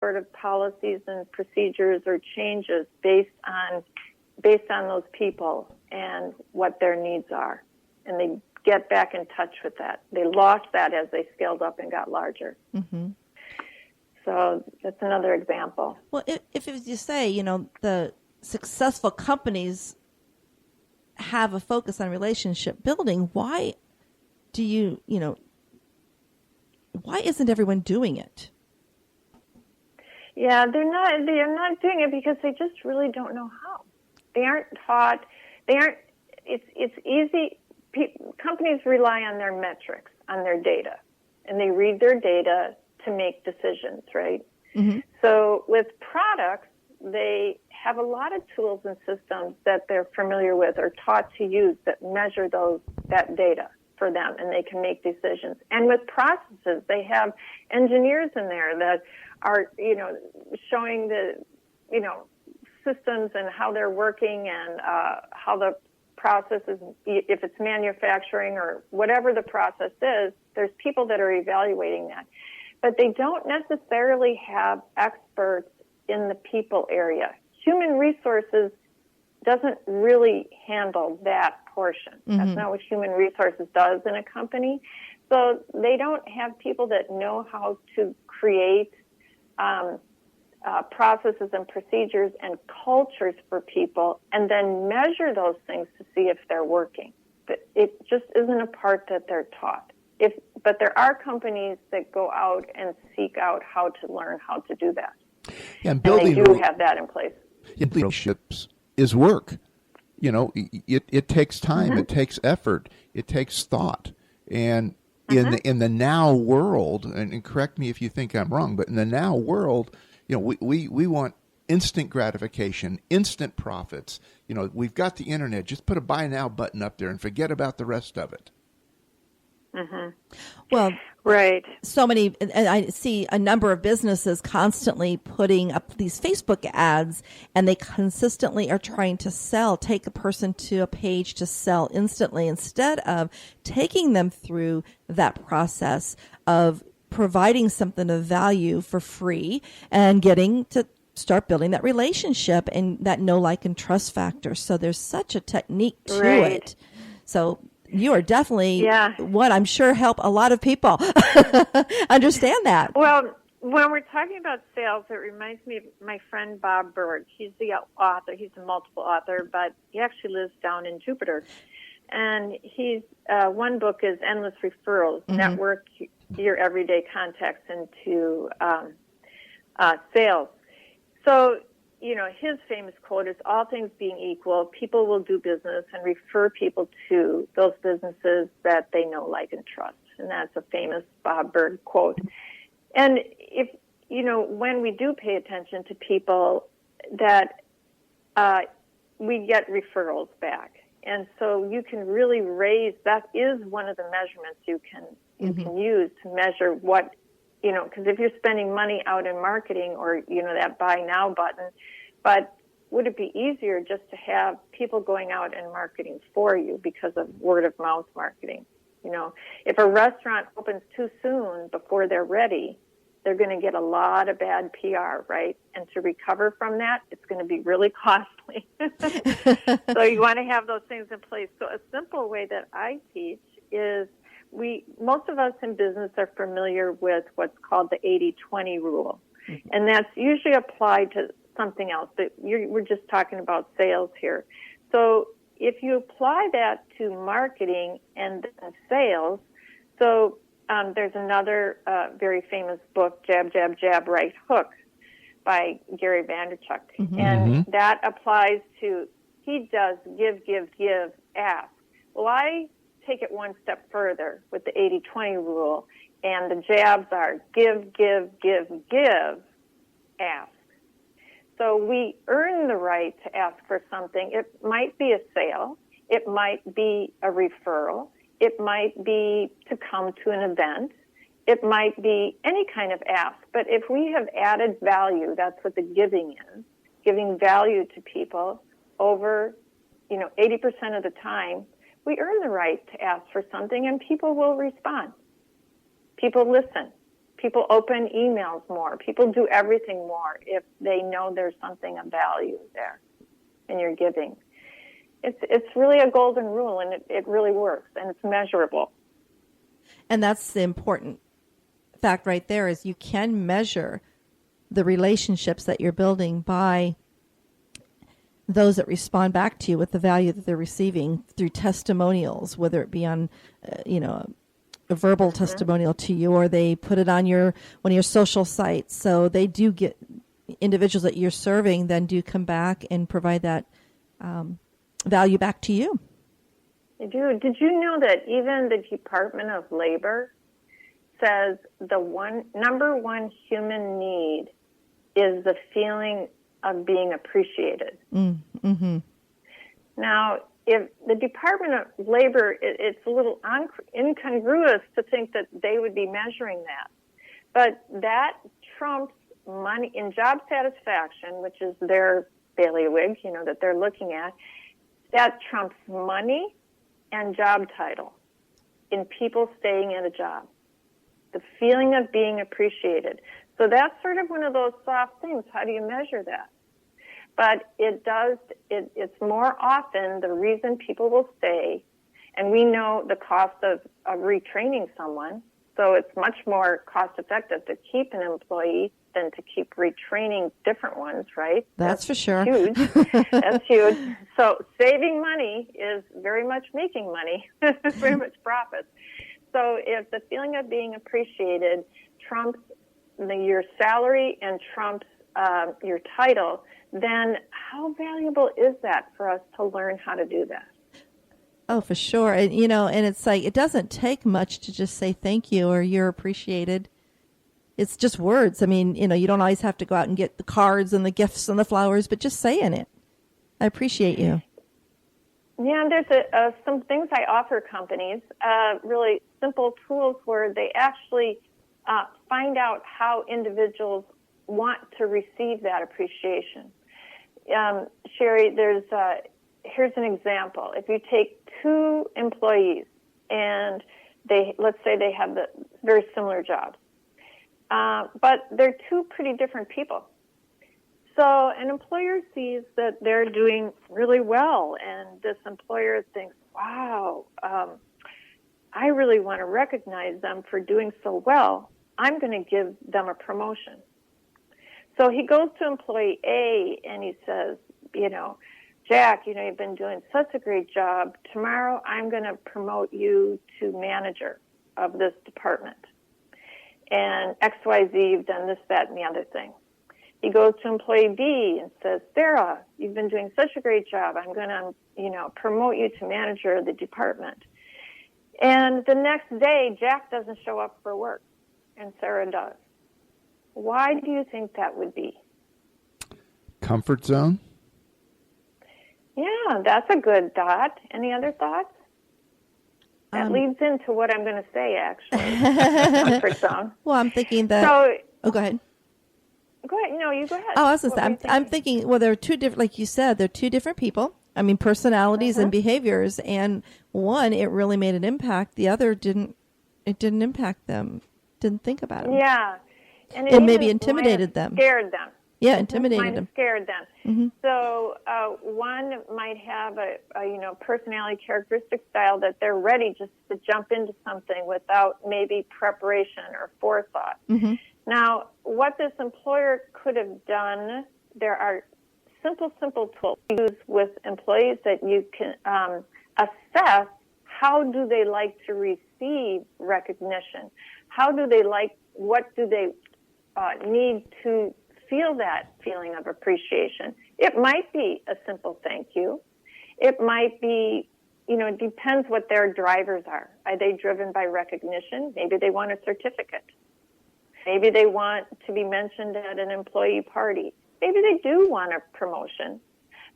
sort of policies and procedures or changes based on those people and what their needs are. And they get back in touch with that. They lost that as they scaled up and got larger. Mm-hmm. So that's another example. Well, if as you say, the successful companies have a focus on relationship building, why why isn't everyone doing it? Yeah, they're not doing it because they just really don't know how. They aren't taught. It's easy. Companies rely on their metrics, on their data, and they read their data to make decisions, right? Mm-hmm. So with products, they have a lot of tools and systems that they're familiar with or taught to use that measure that data for them, and they can make decisions. And with processes, they have engineers in there that are, showing the, systems and how they're working and how the process is, if it's manufacturing or whatever the process is, there's people that are evaluating that. But they don't necessarily have experts in the people area. Human resources doesn't really handle that portion. Mm-hmm. That's not what human resources does in a company. So they don't have people that know how to create processes and procedures and cultures for people and then measure those things to see if they're working. But it just isn't a part that they're taught. But there are companies that go out and seek out how to learn how to do that. Yeah, and building they do have that in place. Relationships is work. It takes time, mm-hmm. It takes effort, it takes thought. And mm-hmm. in the now world, and correct me if you think I'm wrong, but in the now world, we want instant gratification, instant profits. We've got the internet. Just put a buy now button up there and forget about the rest of it. Mm-hmm. Well, right. So many, and I see a number of businesses constantly putting up these Facebook ads, and they consistently are trying to take a person to a page to sell instantly instead of taking them through that process of providing something of value for free and getting to start building that relationship and that know, like, and trust factor. So there's such a technique to it. So you are definitely what I'm sure help a lot of people understand that. Well, when we're talking about sales, it reminds me of my friend Bob Berg. He's the author. He's a multiple author, but he actually lives down in Jupiter. And he's one book is Endless Referrals, mm-hmm. Network Your Everyday Contacts into Sales. So, his famous quote is, all things being equal, people will do business and refer people to those businesses that they know, like, and trust. And that's a famous Bob Berg quote. And if, when we do pay attention to people, that we get referrals back. And so you can really that is one of the measurements you can use to measure what, because if you're spending money out in marketing or, that buy now button, but would it be easier just to have people going out and marketing for you because of word of mouth marketing? If a restaurant opens too soon before they're ready, they're going to get a lot of bad PR, right? And to recover from that, it's going to be really costly. So you want to have those things in place. So a simple way that I teach is most of us in business are familiar with what's called the 80-20 rule. Mm-hmm. And that's usually applied to something else, but we're just talking about sales here. So if you apply that to marketing and sales, so there's another very famous book, Jab, Jab, Jab, Right Hook, by Gary Vaynerchuk. Mm-hmm. And that applies to, he does give, give, give, ask. Well, I take it one step further with the 80-20 rule, and the jabs are give, give, give, give, ask. So we earn the right to ask for something. It might be a sale. It might be a referral. It might be to come to an event. It might be any kind of ask. But if we have added value, that's what the giving is, giving value to people over, 80% of the time, we earn the right to ask for something, and people will respond. People listen. People open emails more. People do everything more if they know there's something of value there in your giving. It's really a golden rule, and it really works, and it's measurable. And that's the important fact right there, is you can measure the relationships that you're building by those that respond back to you with the value that they're receiving through testimonials, whether it be on, a verbal testimonial to you, or they put it on one of your social sites. So they do get individuals that you're serving then do come back and provide that value back to you. They do. Did you know that even the Department of Labor says the number one human need is the feeling of being appreciated? Mm-hmm. Now, if the Department of Labor, it's a little incongruous to think that they would be measuring that. But that trumps money in job satisfaction, which is their bailiwick, that they're looking at. That trumps money and job title in people staying at a job. The feeling of being appreciated. So that's sort of one of those soft things. How do you measure that? But it's more often the reason people will stay, and we know the cost of retraining someone, so it's much more cost effective to keep an employee than to keep retraining different ones, right? That's for sure. Huge. That's huge. So saving money is very much making money, very much profits. So if the feeling of being appreciated trumps your salary and trumps your title, then how valuable is that for us to learn how to do that? Oh, for sure. And, and it's like, it doesn't take much to just say thank you or you're appreciated. It's just words. I mean, you don't always have to go out and get the cards and the gifts and the flowers, but just saying it. I appreciate you. Yeah, and there's some things I offer companies, really simple tools where they actually find out how individuals want to receive that appreciation. Cheri, here's an example. If you take two employees and let's say they have the very similar jobs, but they're two pretty different people. So an employer sees that they're doing really well, and this employer thinks, wow, I really want to recognize them for doing so well. I'm going to give them a promotion. So he goes to employee A and he says, Jack, you've been doing such a great job. Tomorrow I'm going to promote you to manager of this department. And XYZ, you've done this, that, and the other thing. He goes to employee B and says, Sarah, you've been doing such a great job. I'm going to, promote you to manager of the department. And the next day, Jack doesn't show up for work, and Sarah does. Why do you think that would be? Comfort zone? Yeah, that's a good thought. Any other thoughts? That leads into what I'm going to say, actually. Comfort zone. Well, I'm thinking that... go ahead. Go ahead. No, you go ahead. Oh, I was going to say, I'm thinking, well, there are two different, like you said, they're two different people. I mean, personalities and behaviors. And one, it really made an impact. The other didn't. It didn't impact them. Didn't think about it. Yeah. And it maybe intimidated them. Scared them. Yeah, intimidated them. Scared them. Mm-hmm. So one might have a personality characteristic style that they're ready just to jump into something without maybe preparation or forethought. Mm-hmm. Now, what this employer could have done, there are simple tools to use with employees that you can assess how do they like to receive recognition. How do they what do they need to feel that feeling of appreciation? It might be a simple thank you. It might be, it depends what their drivers are. Are they driven by recognition? Maybe they want a certificate. Maybe they want to be mentioned at an employee party. Maybe they do want a promotion,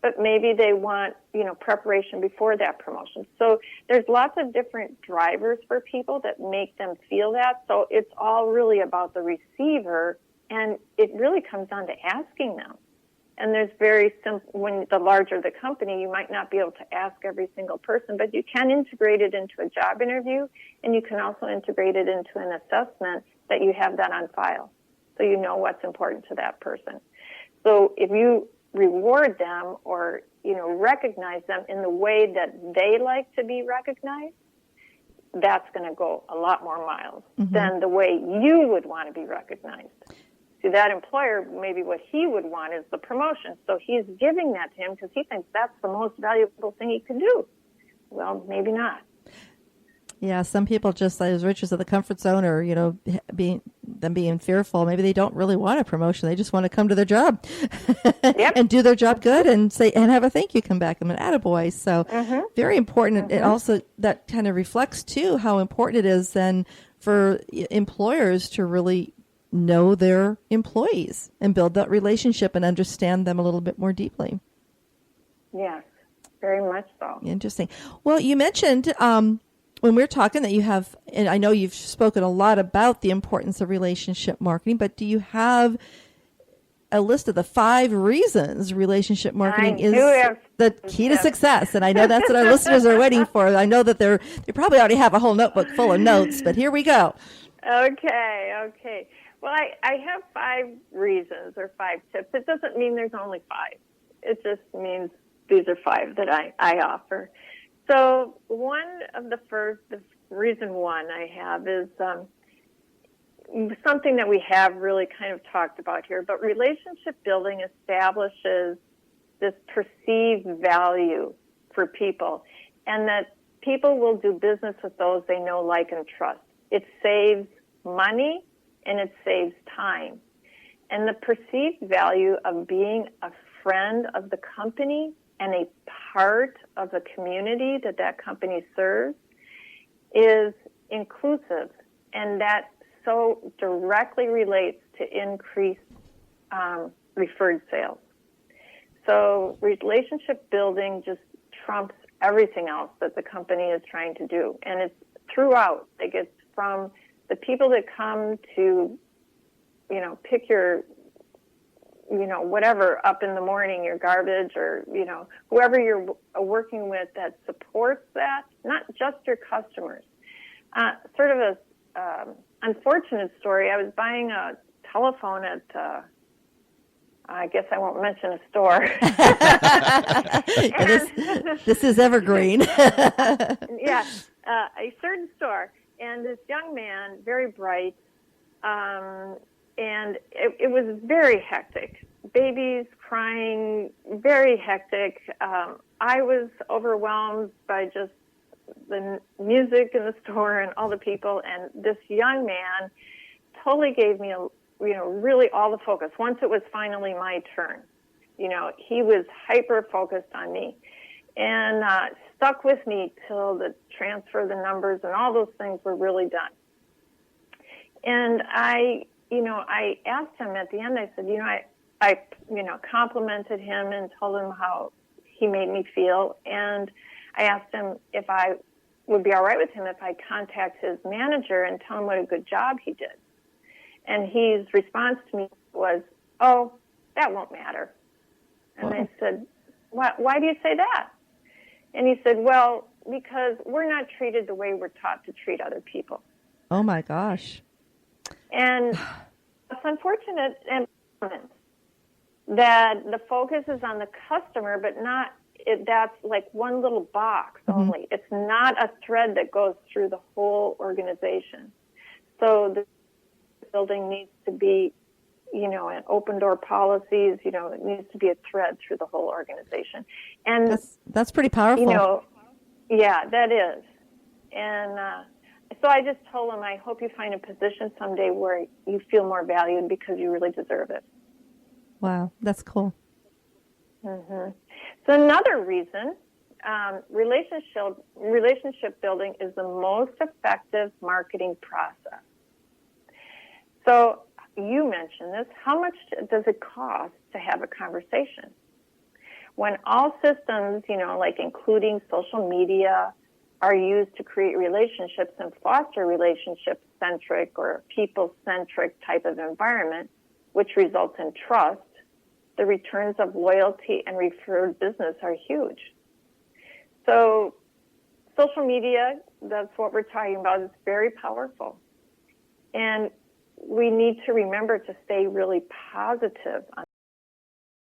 but maybe they want, preparation before that promotion. So there's lots of different drivers for people that make them feel that. So it's all really about the receiver, and it really comes down to asking them. And there's very simple, when the larger the company, you might not be able to ask every single person, but you can integrate it into a job interview, and you can also integrate it into an assessment that you have that on file, so you know what's important to that person. So if you reward them or, recognize them in the way that they like to be recognized, that's going to go a lot more miles than the way you would want to be recognized. See, that employer, maybe what he would want is the promotion. So he's giving that to him because he thinks that's the most valuable thing he can do. Well, maybe not. Yeah, some people just, as Richard said, the comfort zone, or being fearful. Maybe they don't really want a promotion; they just want to come to their job and do their job good, and have a thank you come back. I'm an attaboy. So very important. It also, that kind of reflects too how important it is then for employers to really know their employees and build that relationship and understand them a little bit more deeply. Yes, very much so. Interesting. Well, you mentioned when we were talking that you have, and I know you've spoken a lot about the importance of relationship marketing, but do you have a list of the 5 reasons relationship marketing is the key to success? And I know that's what our listeners are waiting for. I know that they probably already have a whole notebook full of notes, but here we go. Okay. Well, I have 5 reasons or 5 tips. It doesn't mean there's only 5. It just means these are 5 that I offer. So the reason one I have is something that we have really kind of talked about here, but relationship building establishes this perceived value for people, and that people will do business with those they know, like, and trust. It saves money and it saves time. And the perceived value of being a friend of the company and a part of the community that company serves is inclusive, and that so directly relates to increased referred sales. So relationship building just trumps everything else that the company is trying to do, and it's throughout. It gets from the people that come to, pick your, whatever up in the morning, your garbage, or, whoever you're working with that supports that, not just your customers. Sort of a unfortunate story. I was buying a telephone at, I guess I won't mention a store. This is evergreen. Yeah, a certain store. And this young man, very bright, and it was very hectic. Babies crying, very hectic. I was overwhelmed by just the music in the store and all the people, and this young man totally gave me really all the focus. Once it was finally my turn, he was hyper focused on me, and stuck with me till the transfer of the numbers and all those things were really done. And I asked him at the end, I said, I complimented him and told him how he made me feel. And I asked him if I would be all right with him if I contact his manager and tell him what a good job he did. And his response to me was, "Oh, that won't matter." And I said, why do you say that? And he said, "Well, because we're not treated the way we're taught to treat other people." Oh, my gosh. And it's unfortunate and that the focus is on the customer, but that's like one little box only. It's not a thread that goes through the whole organization. So the building needs to be, an open door policies, it needs to be a thread through the whole organization. And that's pretty powerful. Yeah, that is. And so I just told him, I hope you find a position someday where you feel more valued because you really deserve it. Wow, that's cool. So another reason, relationship building is the most effective marketing process. So you mentioned this. How much does it cost to have a conversation? When all systems, like including social media, are used to create relationships and foster relationship-centric or people-centric type of environment, which results in trust, the returns of loyalty and referred business are huge. So social media, that's what we're talking about, is very powerful. And we need to remember to stay really positive on